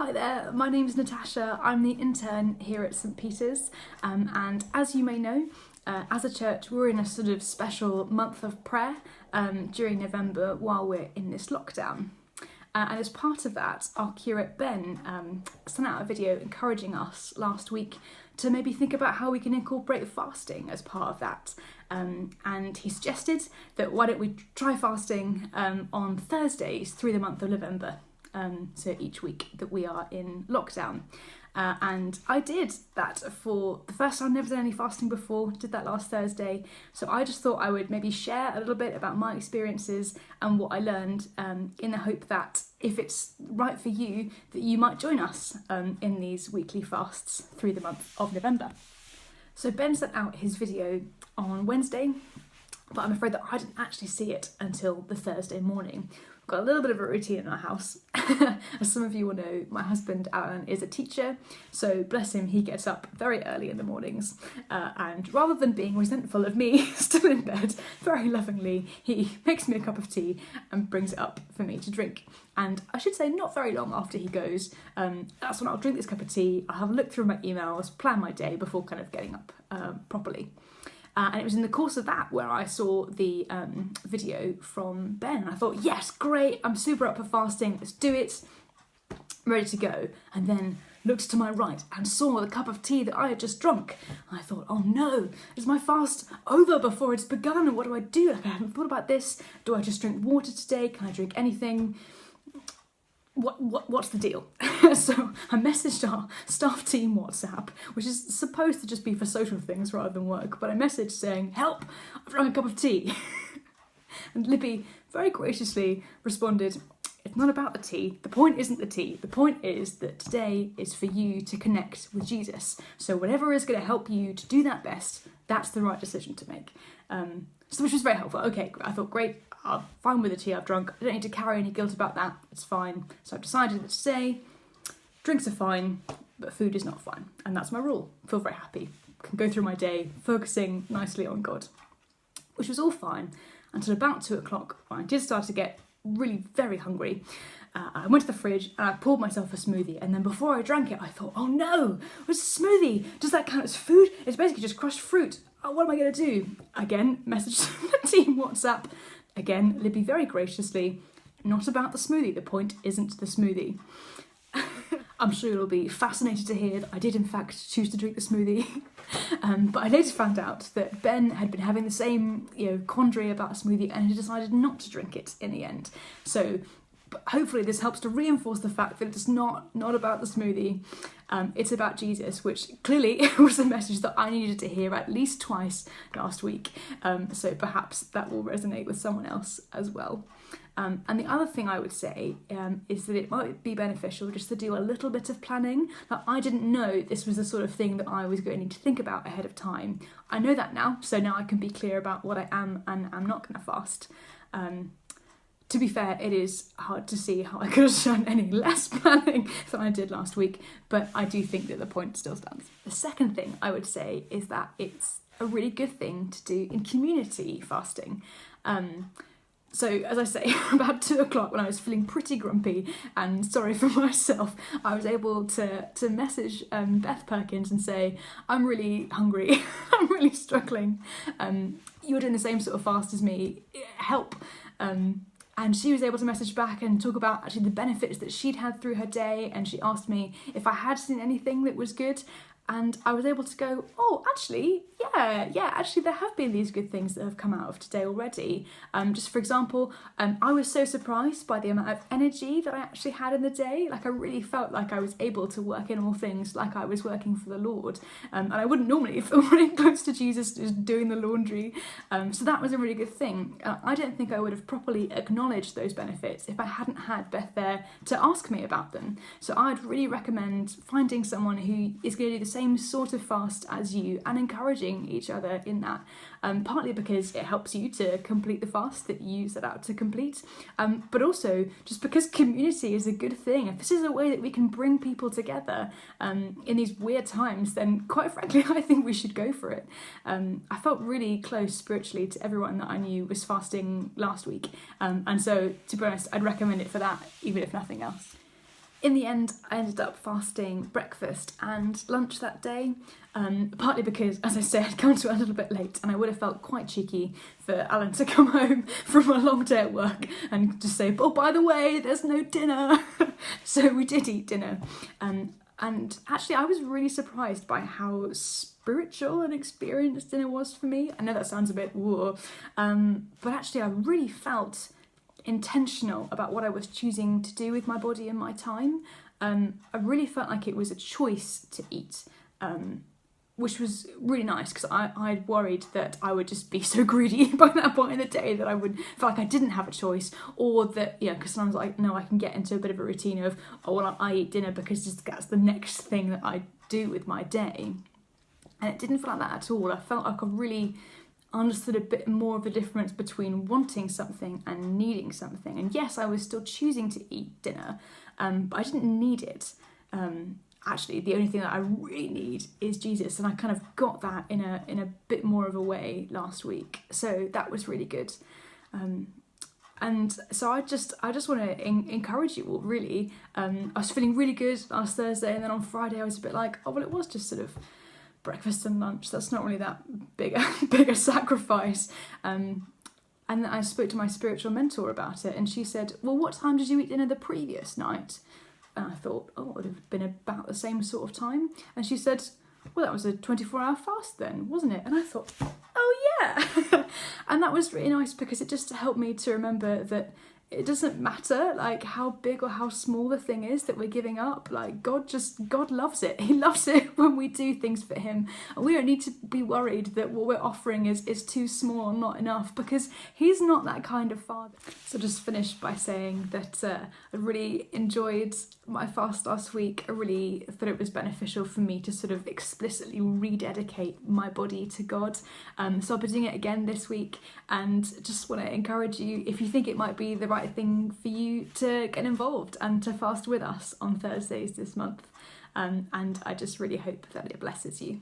Hi there, my name's Natasha. I'm the intern here at St Peter's, and as you may know, as a church we're in a sort of special month of prayer during November while we're in this lockdown. And as part of that, our curate Ben sent out a video encouraging us last week to maybe think about how we can incorporate fasting as part of that. And he suggested that why don't we try fasting on Thursdays through the month of November. So each week that we are in lockdown. And I did that for the first time. I've never done any fasting before, did that last Thursday. So I just thought I would maybe share a little bit about my experiences and what I learned in the hope that if it's right for you, that you might join us in these weekly fasts through the month of November. So Ben sent out his video on Wednesday, but I'm afraid that I didn't actually see it until the Thursday morning. We've got a little bit of a routine in our house. As some of you will know, my husband Alan is a teacher, so bless him, he gets up very early in the mornings, and rather than being resentful of me still in bed, very lovingly he makes me a cup of tea and brings it up for me to drink. And I should say not very long after he goes, that's when I'll drink this cup of tea, I'll have a look through my emails, plan my day before kind of getting up properly. And it was in the course of that where I saw the video from Ben. I thought, yes, great, I'm super up for fasting, let's do it, I'm ready to go. And then looked to my right and saw the cup of tea that I had just drunk. And I thought, oh no, is my fast over before it's begun? And what do I do? Like, I haven't thought about this. Do I just drink water today? Can I drink anything? What's the deal? So I messaged our staff team WhatsApp, which is supposed to just be for social things rather than work, but I messaged saying, help, I've drunk a cup of tea. And Libby very graciously responded, it's not about the tea, the point isn't the tea, the point is that today is for you to connect with Jesus. So whatever is going to help you to do that best, that's the right decision to make. So which was very helpful. Okay, I thought, great, I'm fine with the tea I've drunk. I don't need to carry any guilt about that. It's fine. So I've decided that today, drinks are fine, but food is not fine. And that's my rule. I feel very happy. Can go through my day focusing nicely on God. Which was all fine until about 2 o'clock when I did start to get really very hungry. I went to the fridge and I poured myself a smoothie, and then before I drank it I thought, oh no, it's a smoothie, does that count as food? It's basically just crushed fruit. Oh, what am I going to do? Again, messaged the team WhatsApp. Again, Libby very graciously, not about the smoothie, the point isn't the smoothie. I'm sure you'll be fascinated to hear that I did in fact choose to drink the smoothie. But I later found out that Ben had been having the same quandary about a smoothie and he decided not to drink it in the end. So hopefully this helps to reinforce the fact that it's not about the smoothie, it's about Jesus, which clearly was a message that I needed to hear at least twice last week. So perhaps that will resonate with someone else as well. And the other thing I would say is that it might be beneficial just to do a little bit of planning. Now, I didn't know this was the sort of thing that I was going to need to think about ahead of time. I know that now, so now I can be clear about what I am and am not going to fast. To be fair, it is hard to see how I could have done any less planning than I did last week, but I do think that the point still stands. The second thing I would say is that it's a really good thing to do in community fasting. So, as I say, about 2 o'clock when I was feeling pretty grumpy and sorry for myself, I was able to message Beth Perkins and say, I'm really hungry, I'm really struggling, you're doing the same sort of fast as me, help. And she was able to message back and talk about actually the benefits that she'd had through her day, and she asked me if I had seen anything that was good. And I was able to go, oh, actually, actually there have been these good things that have come out of today already. Just for example, I was so surprised by the amount of energy that I actually had in the day. Like I really felt like I was able to work in all things like I was working for the Lord. And I wouldn't normally feel really close to Jesus just doing the laundry. So that was a really good thing. I don't think I would have properly acknowledged those benefits if I hadn't had Beth there to ask me about them. So I'd really recommend finding someone who is going to do the same sort of fast as you and encouraging each other in that, partly because it helps you to complete the fast that you set out to complete, but also just because community is a good thing. If this is a way that we can bring people together in these weird times, then quite frankly I think we should go for it. I felt really close spiritually to everyone that I knew was fasting last week, and so to be honest I'd recommend it for that even if nothing else. in the end, I ended up fasting breakfast and lunch that day, partly because, as I said, I'd come to it a little bit late, and I would have felt quite cheeky for Alan to come home from a long day at work and just say, oh, by the way, there's no dinner. So we did eat dinner. And actually, I was really surprised by how spiritual and experienced dinner was for me. I know that sounds a bit woo, but actually I really felt intentional about what I was choosing to do with my body and my time. I really felt like it was a choice to eat, which was really nice, because I'd worried that I would just be so greedy by that point in the day that I would feel like I didn't have a choice, or that, because sometimes I know I can get into a bit of a routine of, oh, well, I eat dinner because just that's the next thing that I do with my day. And it didn't feel like that at all. I felt like I really understood a bit more of the difference between wanting something and needing something. And yes, I was still choosing to eat dinner, but I didn't need it. Actually, the only thing that I really need is Jesus, and I kind of got that in a bit more of a way last week. So that was really good. And so I just want to encourage you all, really. I was feeling really good last Thursday, and then on Friday I was a bit like, oh, well, it was just sort of breakfast and lunch. That's not really that big a sacrifice. And then I spoke to my spiritual mentor about it, and she said, well, what time did you eat dinner the previous night? And I thought, oh, it would have been about the same sort of time. And she said, well, that was a 24-hour fast then, wasn't it? And I thought, oh yeah. And that was really nice, because it just helped me to remember that it doesn't matter like how big or how small the thing is that we're giving up. Like God loves it. He loves it when we do things for him. And we don't need to be worried that what we're offering is too small or not enough, because he's not that kind of father. So just finish by saying that I really enjoyed my fast last week. I really thought it was beneficial for me to sort of explicitly rededicate my body to God. So I'll be doing it again this week, and just want to encourage you, if you think it might be the right thing for you, to get involved and to fast with us on Thursdays this month. And I just really hope that it blesses you.